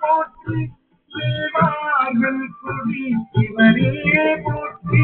போற்றி தேவார்கள் கொடி சிவனே போற்றி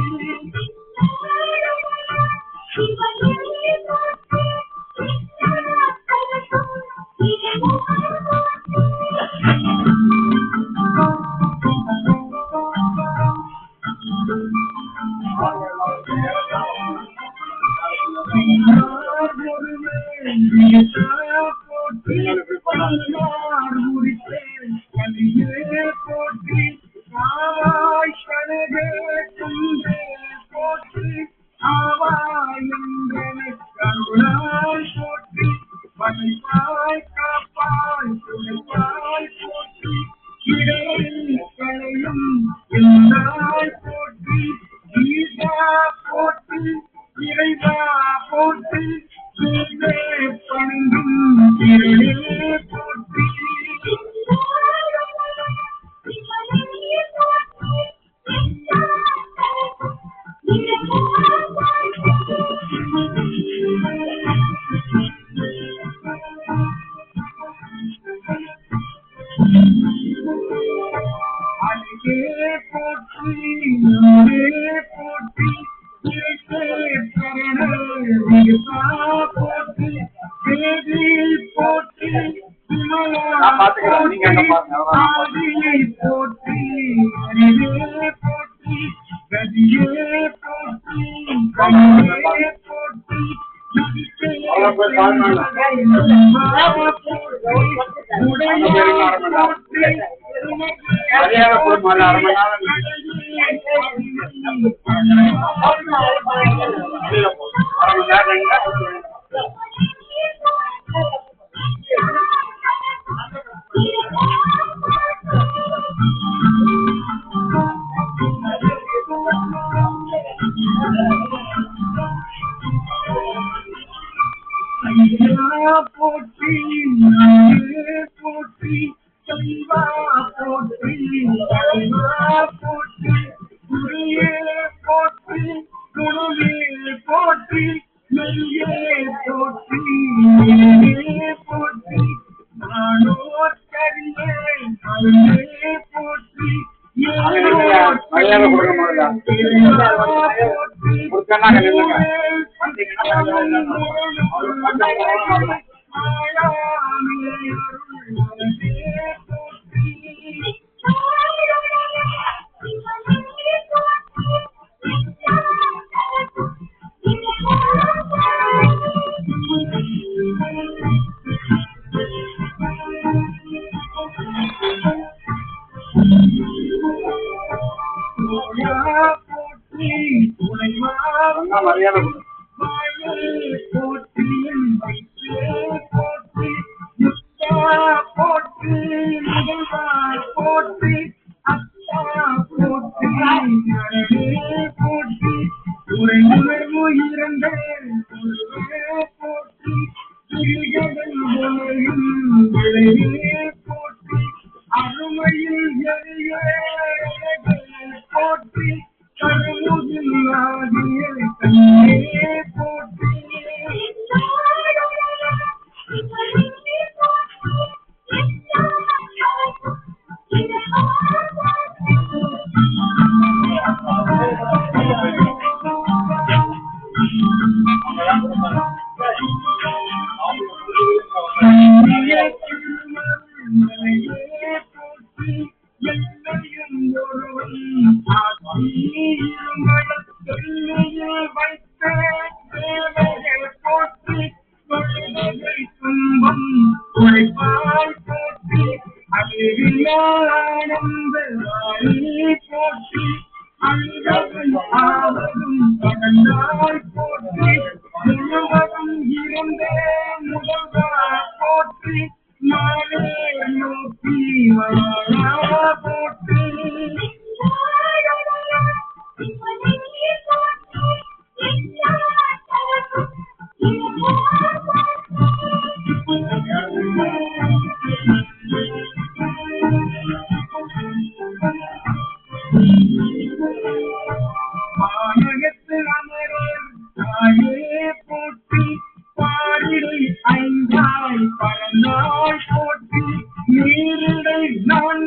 நான்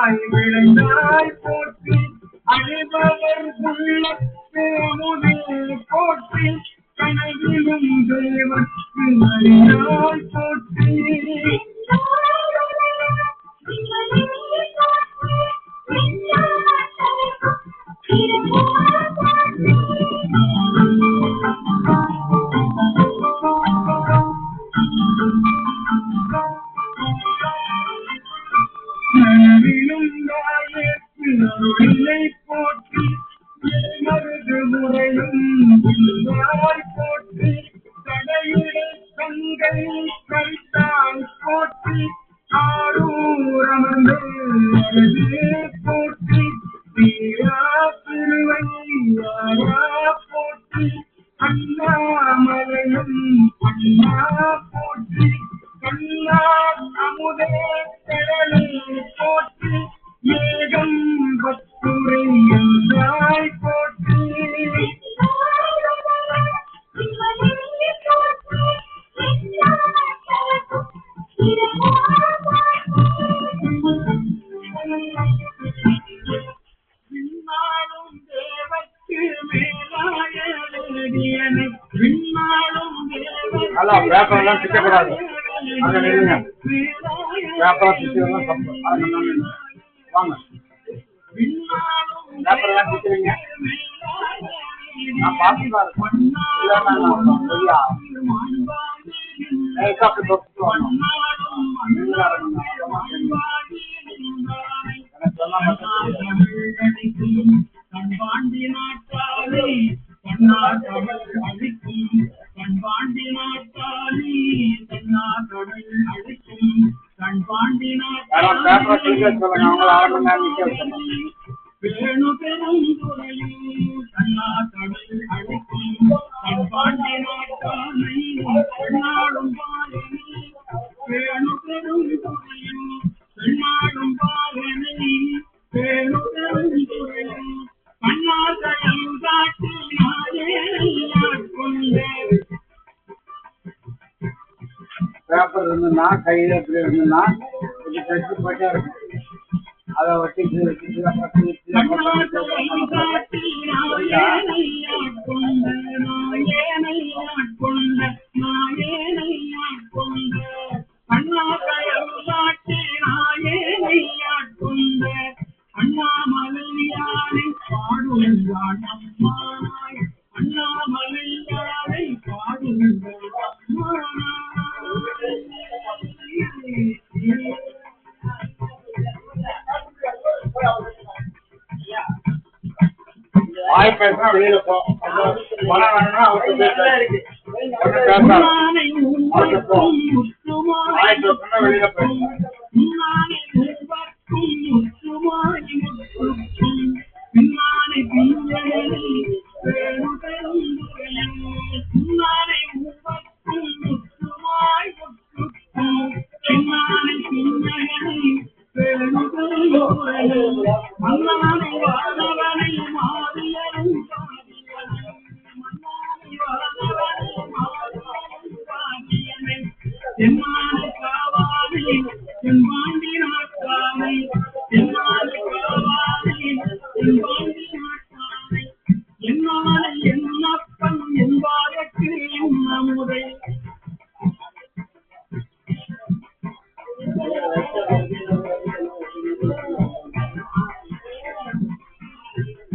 நன்றாய் விளைந்தாய் போற்றி அழிபவர் உள்ளத்தே முதல் போற்றி கனவிலும் தேவர்க்கு அறியாய் போற்றி நனவிலும் தாயேற்று அருளை போற்றி மருது முறையும் போற்றி தடையிடை கங்கை கரித்தாய் போற்றி ஆரூரமர்ந்து போற்றி வீரா திருவையாரா போற்றி அண்ணாமலையும் அண்ணா போற்றி கண்ணா அமுதே கடலை போற்றி ஏகம் பத்துரை என்றாய் போற்றி விண்ணாளும் தேவக்கு மேலாய வேதியனை விண்ணாளும் தேவக்கு கண்பாண்டி நாட்டாலே கண்ணாதவள் அழிக்கும் கண்பாண்டி நாட்டாலே கண்ணாதவள் அழிக்கும் கண்பாண்டி வேணு பெரும் துறையும் கண்ணாதவள் அழிக்கும் கண்பாண்டி நாட்டாலே கண்ணாடும் பாலனை வேணு பெரும் துறையும் கண்ணாடும் பாலனை வேணு பெரும் துறையும் கண்ணாதயம் காட்டி பேப்பர் இருந்ததுன்னா கையில் எப்படி இருந்ததுன்னா கொஞ்சம் கழிச்சு போயிட்டே இருக்கும் அதை வச்சு அண்ணாமலையானை பாடுகிறான் அம்மானாய் அண்ணாமலையானை பாடுகிறான் வாய் பேசினா வெளியில போ பணம் வேணும்னா அவருக்கு பேச வெளியில போ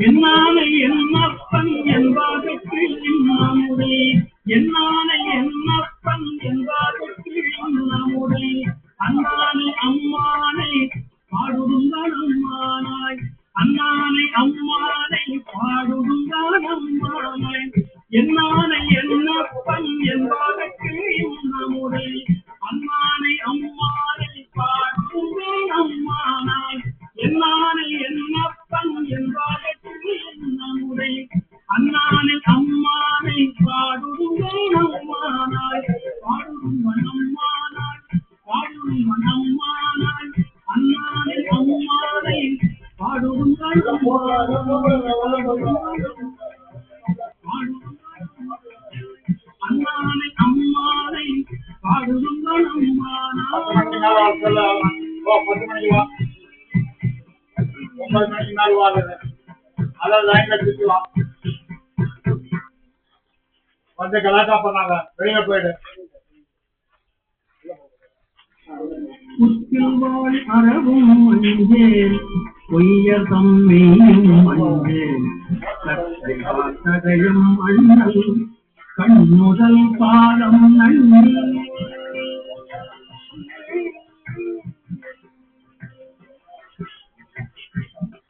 என்னானை என்னப்பன் என்பதற்கு நம்முடைய என்னானை என்னப்பன் என்பதற்கு நம்முடைய அண்ணானை அம்மானை பாடுங்கள் அம்மானாய் அண்ணானை அம்மானை பாடுங்கள் அம்மானாய் என்னானை என்னப்பன் என்பதற்கு நம்முடைய அண்ணானை அம்மானை பாடுங்கள் அம்மானாய் என்னானை என்னப்பன் என்பதற்கு நம்முடைய அண்ணானை அம்மானை பாடுங்கள் அம்மானாய் பாடுங்கள் அம்மானாய் பாடுங்கள் அம்மானாய் அண்ணானை அம்மானை பாடுங்கள் அண்ணானை அம்மானை பாடுங்கள் அம்மானாய் 9 மணிக்கு மேல வாங்குது அதான் லைன்ல சுற்றுவான் கொஞ்சம் கலாட்டா பண்ணாங்க வெளியே போயிடு புத்தில்வாள் அறவும் மஞ்சேன் பொய்யர் தம்மையும் மஞ்சேன் கட்டை வாசடையும் அண்ணல் கண்ணுதல் பாதம் நன்னி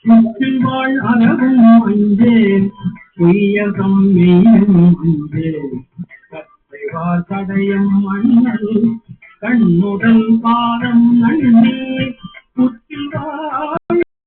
புத்தில்வாள் அறவும் மஞ்சேன் பொய்யர் தம்மையும் மஞ்சேன் கட்டை வாசடையும் அண்ணல் கண்ணுடல் பாதம் நன்னி